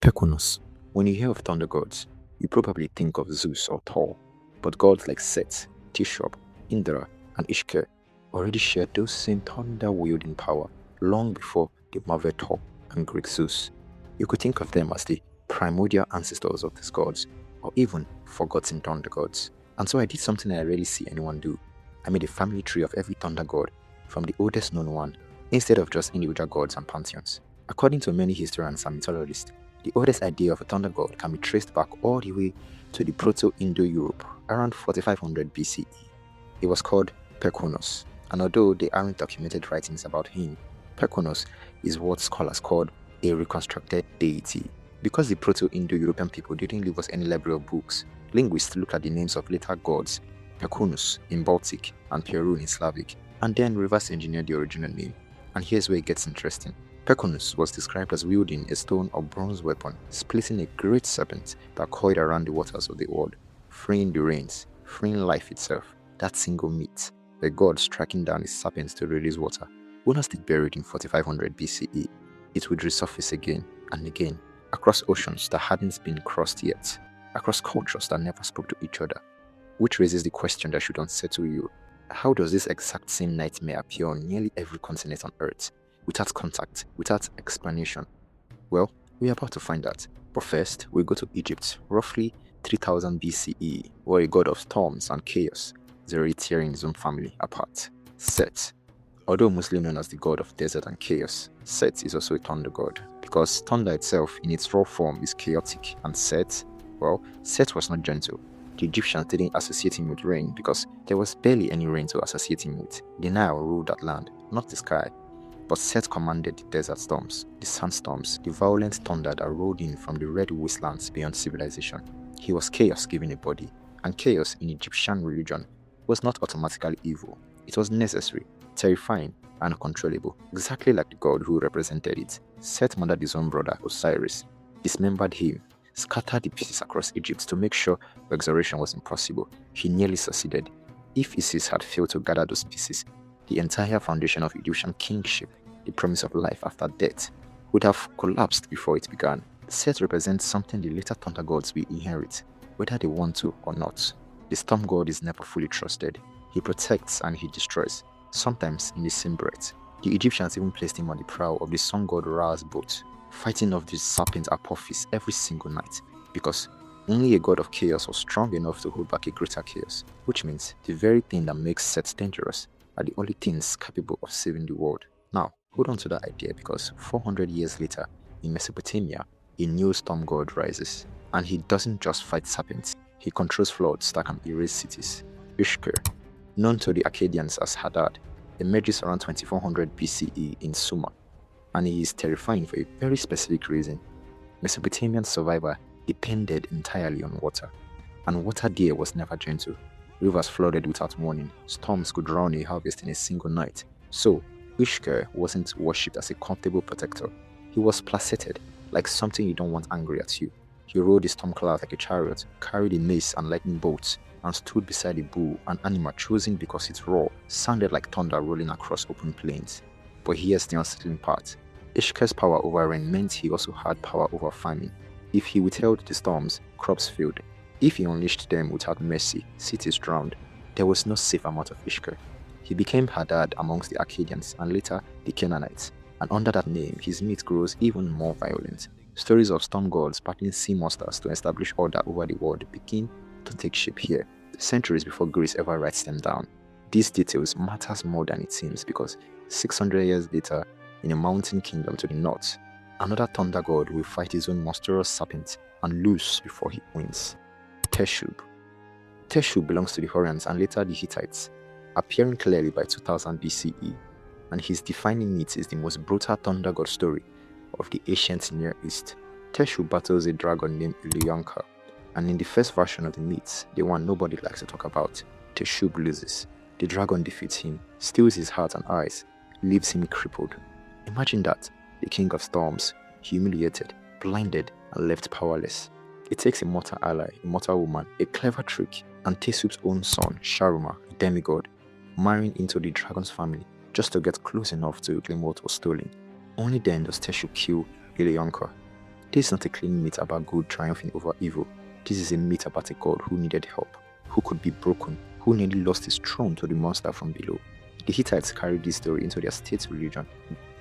Perkwunos. When you hear of thunder gods, you probably think of Zeus or Thor, but gods like Set, Teshub, Indra, and Ishkur already shared those same thunder-wielding power long before the marvel Thor and Greek Zeus. You could think of them as the primordial ancestors of these gods, or even forgotten thunder gods. And so I did something I rarely see anyone do. I made a family tree of every thunder god, from the oldest known one, instead of just individual gods and pantheons. According to many historians and mythologists, the oldest idea of a thunder god can be traced back all the way to the Proto-Indo-Europe around 4500 BCE. He was called Perkwunos, and although there aren't documented writings about him, Perkwunos is what scholars call a reconstructed deity. Because the Proto-Indo-European people didn't leave us any library of books, linguists looked at the names of later gods, Perkwunos in Baltic and Perun in Slavic, and then reverse engineered the original name. And here's where it gets interesting. Perkwunos was described as wielding a stone or bronze weapon, splitting a great serpent that coiled around the waters of the world, freeing the rains, freeing life itself. That single myth, the god striking down his serpent to release water, wouldn't stay buried in 4500 BCE. It would resurface again and again, across oceans that hadn't been crossed yet, across cultures that never spoke to each other. Which raises the question that should unsettle you. How does this exact same nightmare appear on nearly every continent on Earth, without contact, without explanation? Well, we're about to find out. But first, we go to Egypt, roughly 3000 BCE, where a god of storms and chaos is already tearing his own family apart. Set. Although mostly known as the god of desert and chaos, Set is also a thunder god, because thunder itself in its raw form is chaotic, and Set was not gentle. The Egyptians didn't associate him with rain because there was barely any rain to associate him with. The Nile ruled that land, not the sky. But Set commanded the desert storms, the sandstorms, the violent thunder that rolled in from the red wastelands beyond civilization. He was chaos given a body, and chaos in Egyptian religion was not automatically evil. It was necessary, terrifying, and uncontrollable, exactly like the god who represented it. Set murdered his own brother Osiris, dismembered him, scattered the pieces across Egypt to make sure resurrection was impossible. He nearly succeeded. If Isis had failed to gather those pieces, the entire foundation of Egyptian kingship, the promise of life after death, would have collapsed before it began. Set represents something the later thunder gods will inherit, whether they want to or not. The storm god is never fully trusted. He protects and he destroys, sometimes in the same breath. The Egyptians even placed him on the prow of the sun god Ra's boat, fighting off the serpent Apophis every single night, because only a god of chaos was strong enough to hold back a greater chaos, which means the very thing that makes Set dangerous are the only things capable of saving the world. Now, hold on to that idea, because 400 years later, in Mesopotamia, a new storm god rises, and he doesn't just fight serpents, he controls floods that can erase cities. Ishkur, known to the Akkadians as Hadad, emerges around 2400 BCE in Sumer, and he is terrifying for a very specific reason. Mesopotamian survival depended entirely on water, and water there was never gentle. Rivers flooded without warning, storms could drown a harvest in a single night. So, Ishkur wasn't worshipped as a comfortable protector. He was placated, like something you don't want angry at you. He rode the storm cloud like a chariot, carried a mace and lightning bolts, and stood beside a bull, an animal chosen because its roar sounded like thunder rolling across open plains. But here's the unsettling part. Ishkur's power over rain meant he also had power over famine. If he withheld the storms, crops failed. If he unleashed them without mercy, cities drowned. There was no safe amount of Ishkur. He became Hadad amongst the Akkadians and later the Canaanites, and under that name his myth grows even more violent. Stories of storm gods battling sea monsters to establish order over the world begin to take shape here, centuries before Greece ever writes them down. These details matters more than it seems, because 600 years later, in a mountain kingdom to the north, another thunder god will fight his own monstrous serpent and lose before he wins. Teshub. Teshub belongs to the Hurrians and later the Hittites, appearing clearly by 2000 BCE, and his defining myth is the most brutal thunder god story of the ancient Near East. Teshub battles a dragon named Illapa, and in the first version of the myth, the one nobody likes to talk about, Teshub loses. The dragon defeats him, steals his heart and eyes, leaves him crippled. Imagine that, the king of storms, humiliated, blinded, and left powerless. It takes a mortal ally, a mortal woman, a clever trick, and Teshub's own son, Sharuma, a demigod, marrying into the dragon's family just to get close enough to claim what was stolen. Only then does Teshub kill Illapa. This is not a clean myth about good triumphing over evil. This is a myth about a god who needed help, who could be broken, who nearly lost his throne to the monster from below. The Hittites carried this story into their state religion,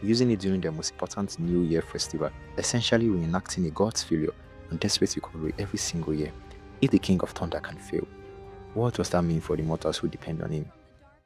using it during their most important New Year festival, essentially reenacting a god's failure and desperate recovery every single year. If the king of thunder can fail, what does that mean for the mortals who depend on him?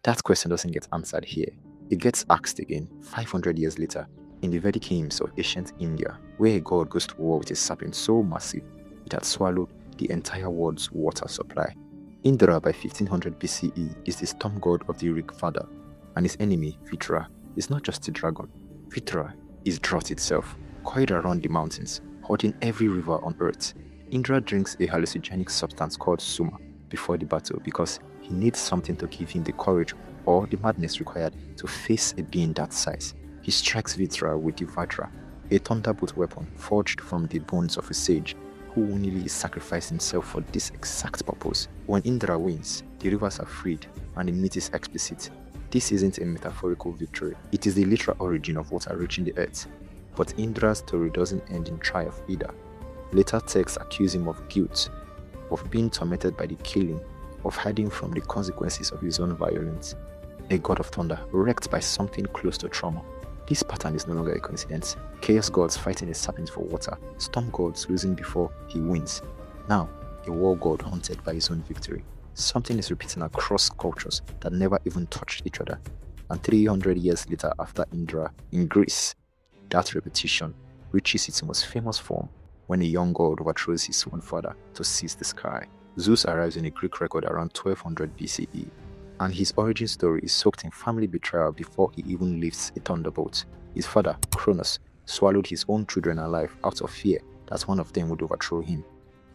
That question doesn't get answered here. It gets asked again 500 years later in the Vedic hymns of ancient India, where a god goes to war with a serpent so massive it had swallowed the entire world's water supply. Indra by 1500 BCE is the storm god of the Rig Veda, and his enemy, Vitra, is not just a dragon. Vitra is drought itself, coiled around the mountains, holding every river on earth. Indra drinks a hallucinogenic substance called Suma before the battle because he needs something to give him the courage or the madness required to face a being that size. He strikes Vitra with the Vajra, a thunderbolt weapon forged from the bones of a sage who willingly sacrificed himself for this exact purpose. When Indra wins, the rivers are freed and the myth is explicit. This isn't a metaphorical victory, it is the literal origin of water reaching the earth. But Indra's story doesn't end in triumph either. Later texts accuse him of guilt, of being tormented by the killing, of hiding from the consequences of his own violence. A god of thunder wrecked by something close to trauma. This pattern is no longer a coincidence. Chaos gods fighting a serpent for water, storm gods losing before he wins. Now, a war god haunted by his own victory. Something is repeating across cultures that never even touched each other. And 300 years later after Indra, in Greece, that repetition reaches its most famous form when a young god overthrows his own father to seize the sky. Zeus arrives in a Greek record around 1200 BCE, and his origin story is soaked in family betrayal before he even lifts a thunderbolt. His father, Kronos, swallowed his own children alive out of fear that one of them would overthrow him.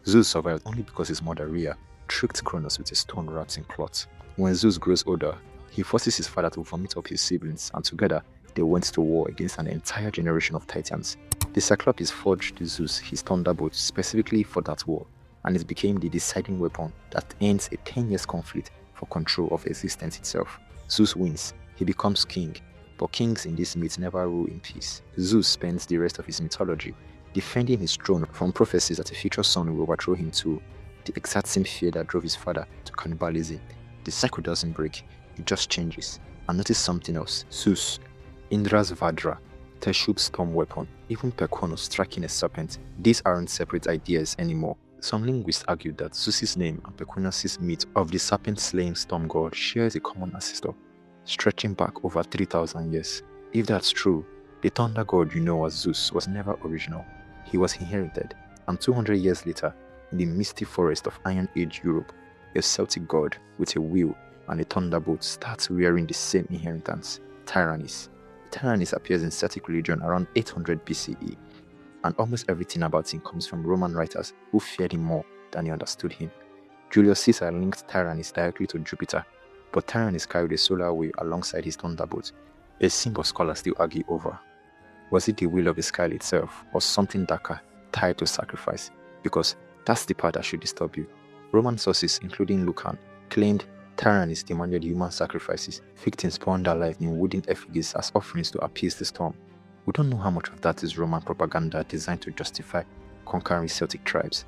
Zeus survived only because his mother Rhea tricked Kronos with a stone wrapped in cloth. When Zeus grows older, he forces his father to vomit up his siblings, and together they went to war against an entire generation of Titans. The Cyclops forged Zeus his thunderbolt specifically for that war, and it became the deciding weapon that ends a 10 years conflict for control of existence itself. Zeus wins, he becomes king, but kings in this myth never rule in peace. Zeus spends the rest of his mythology defending his throne from prophecies that a future son will overthrow him too, the exact same fear that drove his father to cannibalism. The cycle doesn't break, it just changes. And notice something else. Zeus, Indra's Vajra, Teshub's storm weapon, even Perkwunos striking a serpent, these aren't separate ideas anymore. Some linguists argue that Zeus's name and Perkwunos' myth of the serpent-slaying storm god shares a common ancestor, stretching back over 3,000 years. If that's true, the thunder god you know as Zeus was never original. He was inherited, and 200 years later, in the misty forest of Iron Age Europe, a Celtic god with a wheel and a thunderbolt starts wearing the same inheritance, Taranis. Taranis appears in Celtic religion around 800 BCE, and almost everything about him comes from Roman writers who feared him more than he understood him. Julius Caesar linked Taranis directly to Jupiter, but Taranis carried a solar wheel alongside his thunderbolt, a symbol scholars still argue over. Was it the will of the sky itself, or something darker, tied to sacrifice? Because that's the part that should disturb you. Roman sources, including Lucan, claimed Taranis demanded human sacrifices, victims poured their life in wooden effigies as offerings to appease the storm. We don't know how much of that is Roman propaganda designed to justify conquering Celtic tribes,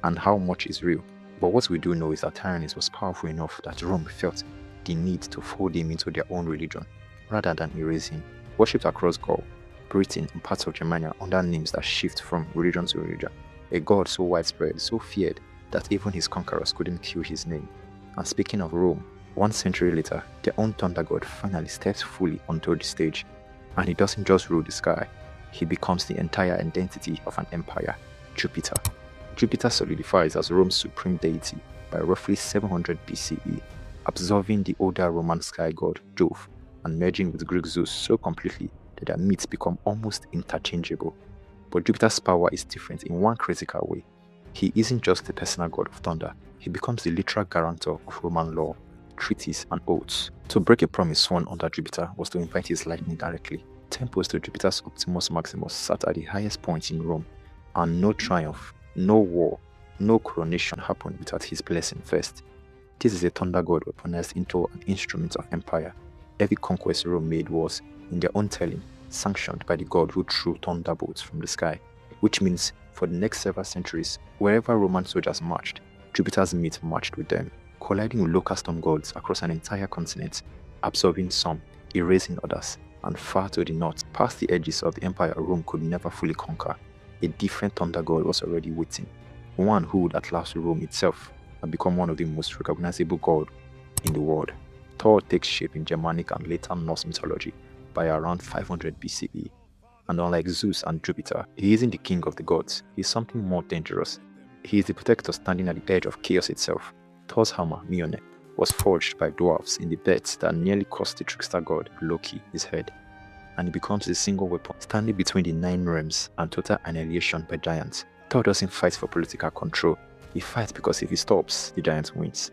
and how much is real. But what we do know is that Taranis was powerful enough that Rome felt the need to fold him into their own religion, rather than erase him. Worshipped across Gaul, Britain, and parts of Germania under names that shift from religion to religion. A god so widespread, so feared, that even his conquerors couldn't kill his name. And speaking of Rome, 1 century later, their own thunder god finally steps fully onto the stage. And he doesn't just rule the sky, he becomes the entire identity of an empire, Jupiter. Jupiter solidifies as Rome's supreme deity by roughly 700 BCE, absorbing the older Roman sky god Jove and merging with Greek Zeus so completely that their myths become almost interchangeable. But Jupiter's power is different in one critical way. He isn't just the personal god of thunder, he becomes the literal guarantor of Roman law, treaties, and oaths. To break a promise sworn under Jupiter was to invite his lightning directly. Temples to Jupiter's Optimus Maximus sat at the highest point in Rome, and no triumph, no war, no coronation happened without his blessing first. This is a thunder god weaponized into an instrument of empire. Every conquest Rome made was, in their own telling, sanctioned by the god who threw thunderbolts from the sky. which means for the next several centuries, wherever Roman soldiers marched, Jupiter's myth marched with them, colliding with local storm gods across an entire continent, absorbing some, erasing others, and far to the north, past the edges of the empire Rome could never fully conquer, a different thunder god was already waiting, one who would outlast Rome itself and become one of the most recognizable gods in the world. Thor takes shape in Germanic and later Norse mythology by around 500 BCE, and unlike Zeus and Jupiter, he isn't the king of the gods, he is something more dangerous. He is the protector standing at the edge of chaos itself. Thor's hammer, Mjolnir, was forged by dwarves in the beds that nearly cost the trickster god Loki his head, and it becomes a single weapon standing between the 9 realms and total annihilation by giants. Thor doesn't fight for political control, he fights because if he stops, the giant wins.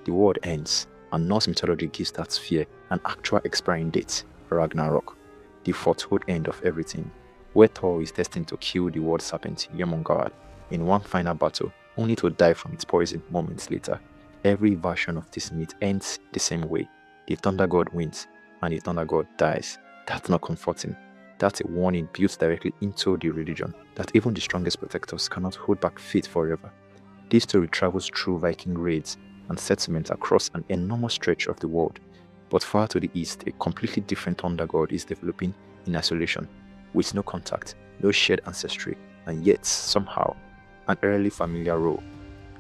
The world ends, and Norse mythology gives that sphere an actual expiring date, Ragnarok, the foretold end of everything, where Thor is destined to kill the world serpent Jormungand in one final battle, only to die from its poison moments later. Every version of this myth ends the same way. The thunder god wins, and the thunder god dies. That's not comforting. That's a warning built directly into the religion that even the strongest protectors cannot hold back fate forever. This story travels through Viking raids and settlements across an enormous stretch of the world. But far to the east, a completely different thunder god is developing in isolation, with no contact, no shared ancestry, and yet, somehow, an early familiar role.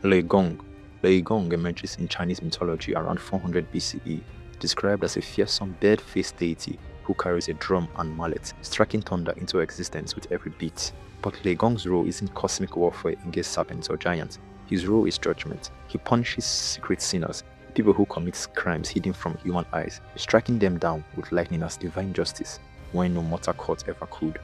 Lei Gong. Lei Gong emerges in Chinese mythology around 400 BCE, described as a fearsome bird-faced deity who carries a drum and mallet, striking thunder into existence with every beat. But Lei Gong's role isn't cosmic warfare against serpents or giants. His role is judgment. He punishes secret sinners, people who commit crimes hidden from human eyes, striking them down with lightning as divine justice, when no mortal court ever could.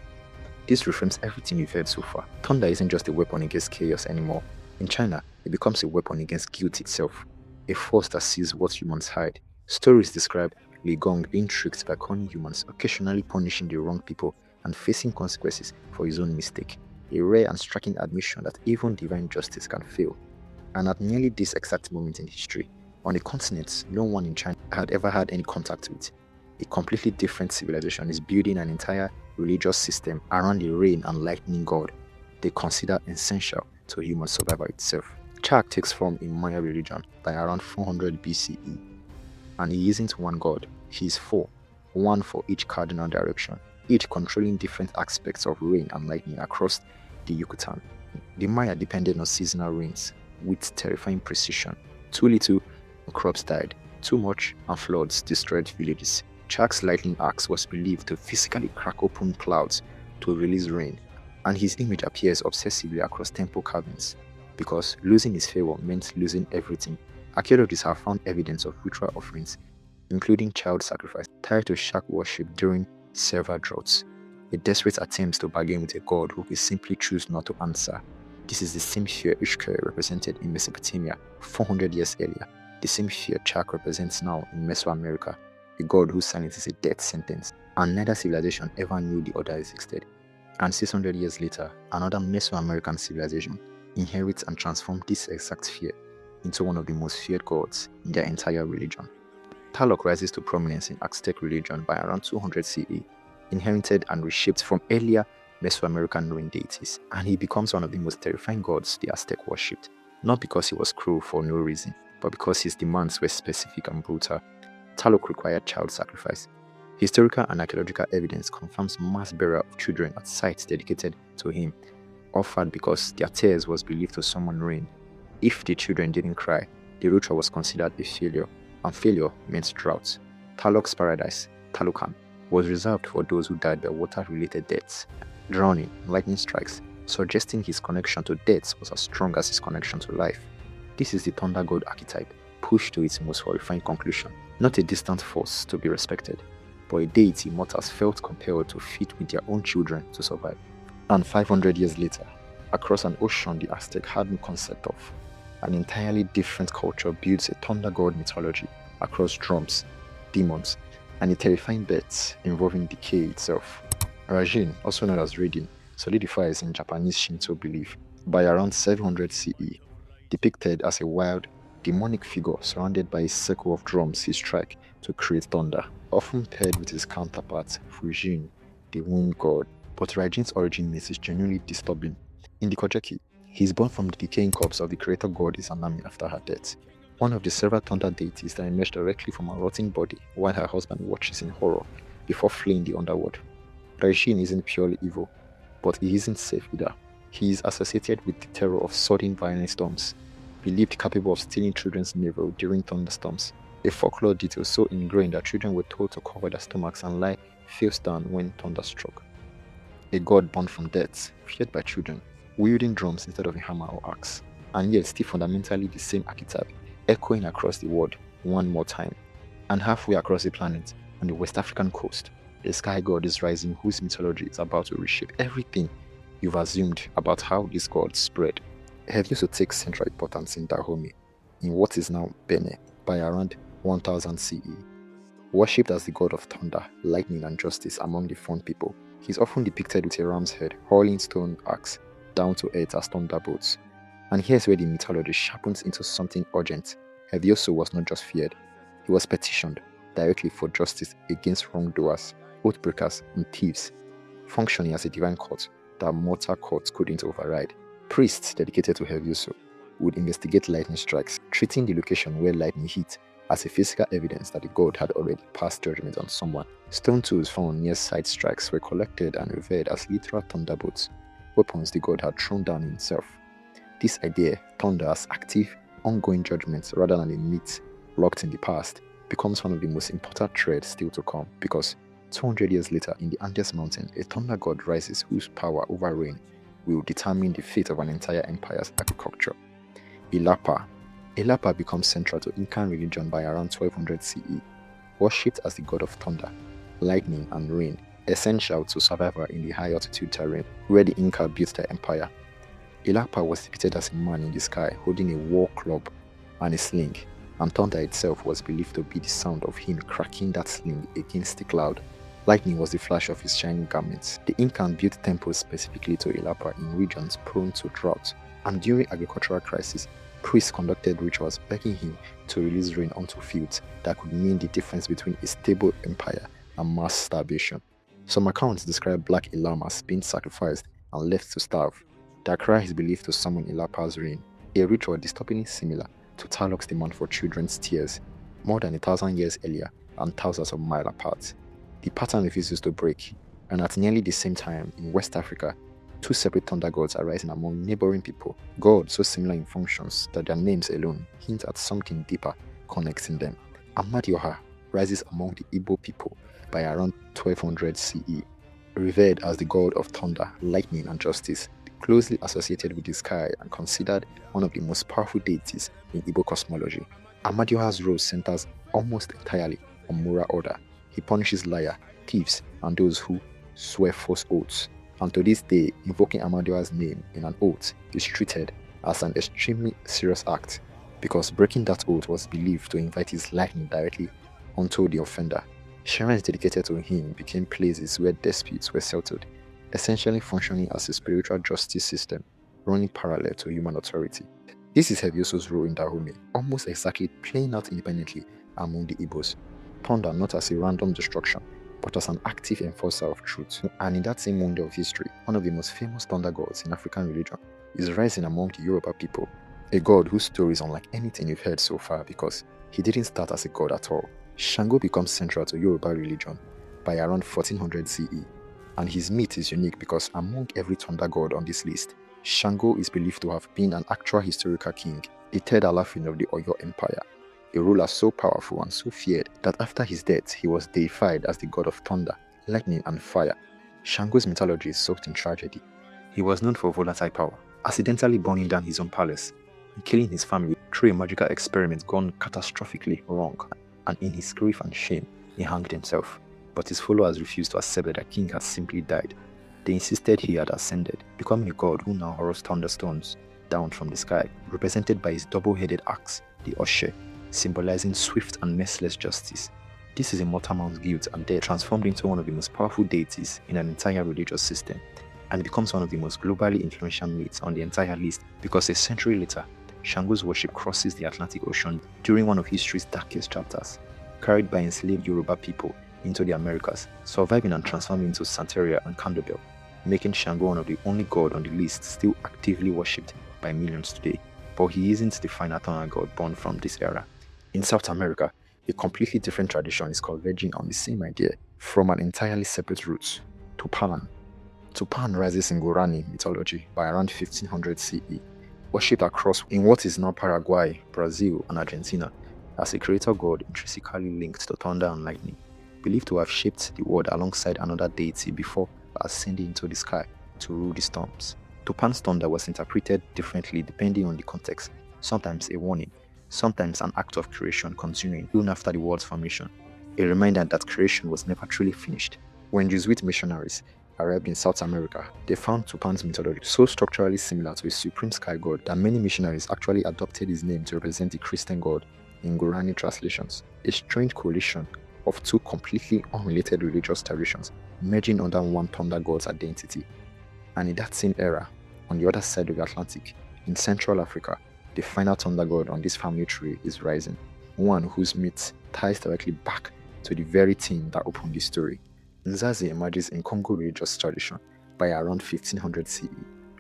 This reframes everything you've heard so far. Thunder isn't just a weapon against chaos anymore. In China, it becomes a weapon against guilt itself, a force that sees what humans hide. Stories describe Lei Gong being tricked by cunning humans, occasionally punishing the wrong people and facing consequences for his own mistake. A rare and striking admission that even divine justice can fail. And at nearly this exact moment in history, on a continent no one in China had ever had any contact with, a completely different civilization is building an entire religious system around the rain and lightning god they consider essential to human survival itself. Chaac takes form in Maya religion by around 400 BCE, and he isn't one god, he is 4, one for each cardinal direction, each controlling different aspects of rain and lightning across the Yucatan. The Maya depended on seasonal rains with terrifying precision. Too little, crops died. Too much, and floods destroyed villages. Chaac's lightning axe was believed to physically crack open clouds to release rain, and his image appears obsessively across temple carvings, because losing his favor meant losing everything. Archaeologists have found evidence of ritual offerings, including child sacrifice, tied to Chaac worship during several droughts, a desperate attempt to bargain with a god who will simply choose not to answer. This is the same fear Ishkur represented in Mesopotamia 400 years earlier, the same fear Chaac represents now in Mesoamerica, a god whose silence is a death sentence, and neither civilization ever knew the other existed. And 600 years later, another Mesoamerican civilization inherits and transforms this exact fear into one of the most feared gods in their entire religion. Tlaloc rises to prominence in Aztec religion by around 200 CE, inherited and reshaped from earlier Mesoamerican rain deities, and he becomes one of the most terrifying gods the Aztec worshipped, not because he was cruel for no reason, but because his demands were specific and brutal. Tlaloc required child sacrifice. Historical and archaeological evidence confirms mass burial of children at sites dedicated to him, offered because their tears was believed to summon rain. If the children didn't cry, the ritual was considered a failure, and failure meant drought. Tlaloc's paradise, Talocan, was reserved for those who died by water-related deaths, drowning, lightning strikes, suggesting his connection to death was as strong as his connection to life. This is the thunder god archetype, pushed to its most horrifying conclusion. Not a distant force to be respected, but a deity mortals felt compelled to feed with their own children to survive. And 500 years later, across an ocean the Aztec had no concept of, an entirely different culture builds a thunder god mythology across drums, demons, and a terrifying bet involving decay itself. Raijin, also known as Raijin, solidifies in Japanese Shinto belief by around 700 CE, depicted as a wild, demonic figure surrounded by a circle of drums he strikes to create thunder, often paired with his counterpart, Fujin, the wind god. but Raijin's origin myth is genuinely disturbing. In the Kojeki, he is born from the decaying corpse of the creator goddess Anami after her death, one of the several thunder deities that emerged directly from her rotting body while her husband watches in horror before fleeing the underworld. Raijin isn't purely evil, but he isn't safe either. He is associated with the terror of sudden violent storms, believed capable of stealing children's navel during thunderstorms, a folklore detail so ingrained that children were told to cover their stomachs and lie face down when thunder struck. A god born from death, feared by children, wielding drums instead of a hammer or axe, and yet still fundamentally the same archetype, echoing across the world one more time. And halfway across the planet, on the West African coast, a sky god is rising whose mythology is about to reshape everything you've assumed about how this god spread. Xevioso takes central importance in Dahomey, in what is now Benin, by around 1000 CE. Worshipped as the god of thunder, lightning and justice among the Fon people, he is often depicted with a ram's head hurling stone axe down to earth as thunderbolts. And here's where the mythology sharpens into something urgent. Xevioso was not just feared, he was petitioned directly for justice against wrongdoers, oathbreakers, and thieves, functioning as a divine court that mortal courts couldn't override. Priests dedicated to Xevioso would investigate lightning strikes, treating the location where lightning hit as a physical evidence that the god had already passed judgment on someone. Stone tools found near side strikes were collected and revered as literal thunderbolts, weapons the god had thrown down himself. This idea, thunder as active, ongoing judgment rather than a myth locked in the past, becomes one of the most important threads still to come, because 200 years later in the Andes mountain, a thunder god rises whose power over rain will determine the fate of an entire empire's agriculture. Illapa. Illapa becomes central to Incan religion by around 1200 CE, worshipped as the god of thunder, lightning and rain, essential to survival in the high altitude terrain where the Inca built their empire. Illapa was depicted as a man in the sky holding a war club and a sling, and thunder itself was believed to be the sound of him cracking that sling against the cloud. Lightning was the flash of his shining garments. The Incan built temples specifically to Illapa in regions prone to drought, and during agricultural crisis, priests conducted rituals begging him to release rain onto fields that could mean the difference between a stable empire and mass starvation. Some accounts describe black Illamas being sacrificed and left to starve. Their cry is believed to summon Illapa's rain, a ritual disturbingly similar to Tlaloc's demand for children's tears, more than 1,000 years earlier and thousands of miles apart. The pattern refuses to break, and at nearly the same time in West Africa, two separate thunder gods are rising among neighboring people, gods so similar in functions that their names alone hint at something deeper connecting them. Amadioha rises among the Igbo people by around 1200 CE, revered as the god of thunder, lightning and justice, closely associated with the sky and considered one of the most powerful deities in Igbo cosmology. Amadioha's role centers almost entirely on moral order. He punishes liars, thieves, and those who swear false oaths. And to this day, invoking Amadioha's name in an oath is treated as an extremely serious act, because breaking that oath was believed to invite his lightning directly onto the offender. Shrines dedicated to him became places where disputes were settled, essentially functioning as a spiritual justice system running parallel to human authority. This is Xevioso's role in Dahomey, almost exactly playing out independently among the Igbos. Thunder not as a random destruction, but as an active enforcer of truth. And in that same window of history, one of the most famous thunder gods in African religion is rising among the Yoruba people, a god whose story is unlike anything you've heard so far because he didn't start as a god at all. Shango becomes central to Yoruba religion by around 1400 CE, and his myth is unique because among every thunder god on this list, Shango is believed to have been an actual historical king, a third Alafin of the Oyo Empire, a ruler so powerful and so feared that after his death he was deified as the god of thunder, lightning and fire. Shango's mythology is soaked in tragedy. He was known for volatile power, accidentally burning down his own palace and killing his family through a magical experiment gone catastrophically wrong, and in his grief and shame he hanged himself. But his followers refused to accept that their king had simply died. They insisted he had ascended, becoming a god who now hurls thunderstorms down from the sky, represented by his double-headed axe, the Oshe, symbolizing swift and merciless justice. This is a mortal man's guilt and death transformed into one of the most powerful deities in an entire religious system, and it becomes one of the most globally influential myths on the entire list because a century later, Shango's worship crosses the Atlantic Ocean during one of history's darkest chapters, carried by enslaved Yoruba people into the Americas, surviving and transforming into Santeria and Candobel. making Shango one of the only gods on the list still actively worshipped by millions today. But he isn't the final thunder god born from this era. In South America, a completely different tradition is converging on the same idea from an entirely separate root, Tupã. Tupã rises in Guarani mythology by around 1500 CE, worshipped across in what is now Paraguay, Brazil, and Argentina as a creator god intrinsically linked to thunder and lightning, believed to have shaped the world alongside another deity before ascending into the sky to rule the storms. Tupã's thunder was interpreted differently depending on the context, sometimes a warning, sometimes an act of creation continuing even after the world's formation, a reminder that creation was never truly finished. When Jesuit missionaries arrived in South America, they found Tupã's mythology so structurally similar to a supreme sky god that many missionaries actually adopted his name to represent the Christian god in Guarani translations, a strange coalition of two completely unrelated religious traditions merging under one thunder god's identity. And in that same era, on the other side of the Atlantic, in Central Africa, the final thunder god on this family tree is Raijin, one whose myth ties directly back to the very thing that opened the story. Nzazi emerges in Congo religious tradition by around 1500 CE,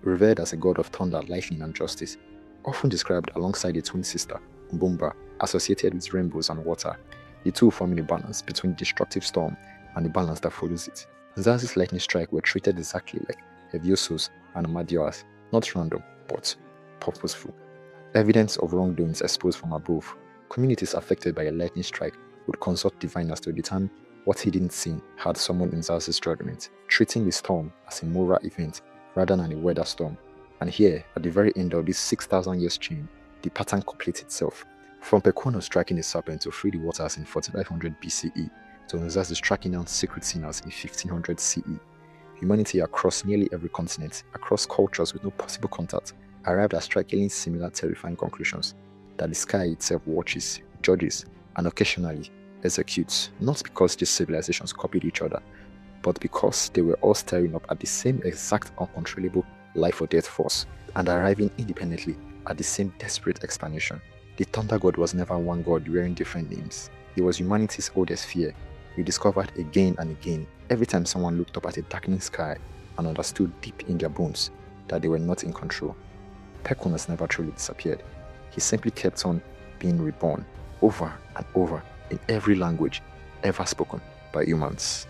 revered as a god of thunder, lightning, and justice, often described alongside a twin sister, Mbumba, associated with rainbows and water, the two forming a balance between destructive storm and the balance that follows it. Nzazi's lightning strike were treated exactly like Xevioso's and Amadioha's, not random, but purposeful. Evidence of wrongdoings exposed from above. Communities affected by a lightning strike would consult diviners to determine what hidden sin had summoned Nzazi's judgment, treating the storm as a moral event rather than a weather storm. And here, at the very end of this 6,000 years chain, the pattern completes itself. From Perkwunos striking a serpent to free the waters in 4500 BCE, to Nzazi striking down sacred sinners in 1500 CE, humanity across nearly every continent, across cultures with no possible contact, arrived at strikingly similar terrifying conclusions that the sky itself watches, judges, and occasionally executes, not because these civilizations copied each other, but because they were all staring up at the same exact uncontrollable life or death force and arriving independently at the same desperate explanation. The thunder god was never one god wearing different names. He was humanity's oldest fear, rediscovered again and again every time someone looked up at a darkening sky and understood deep in their bones that they were not in control. Perkwunos never truly disappeared. He simply kept on being reborn over and over in every language ever spoken by humans.